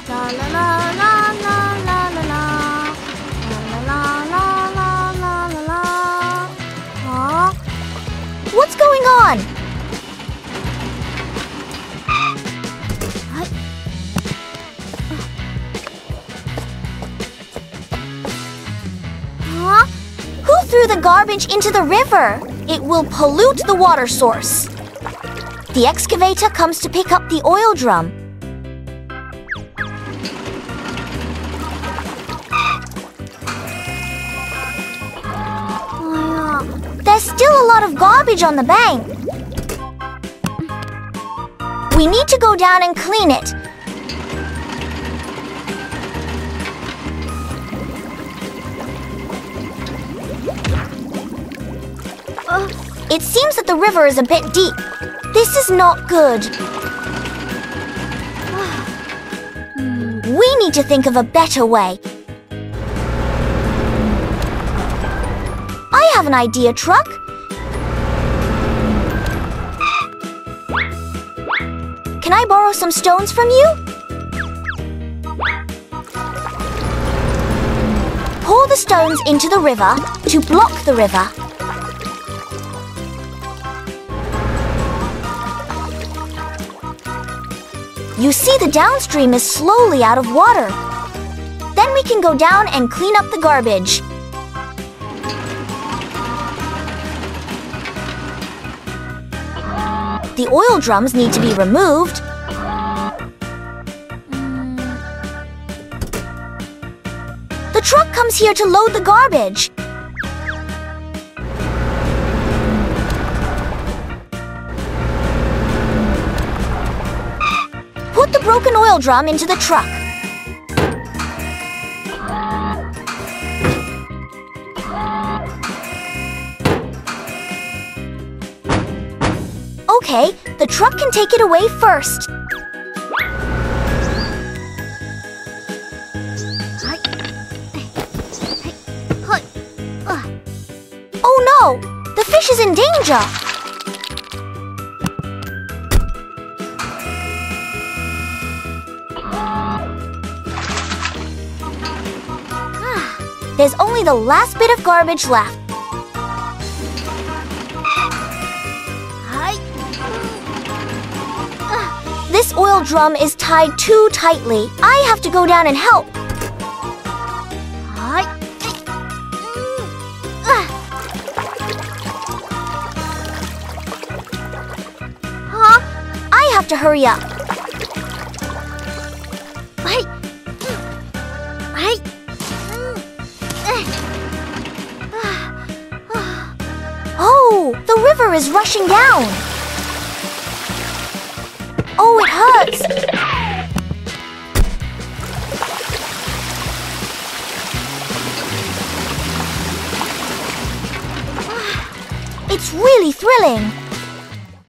La la la la la la la la. La la la la la la la. Huh? What's going on? Huh? Who threw the garbage into the river? It will pollute the water source. The excavator comes to pick up the oil drum. There's still a lot of garbage on the bank. We need to go down and clean it. It seems that the river is a bit deep. This is not good. We need to think of a better way. I have an idea, Truck. Can I borrow some stones from you? Pour the stones into the river to block the river. You see the downstream is slowly out of water. Then we can go down and clean up the garbage. The oil drums need to be removed. The truck comes here to load the garbage. Put the broken oil drum into the truck. Okay, the truck can take it away first. Oh no! The fish is in danger! There's only the last bit of garbage left. This oil drum is tied too tightly. I have to go down and help. I have to hurry up. Oh, the river is rushing down. Oh, it hurts. It's really thrilling.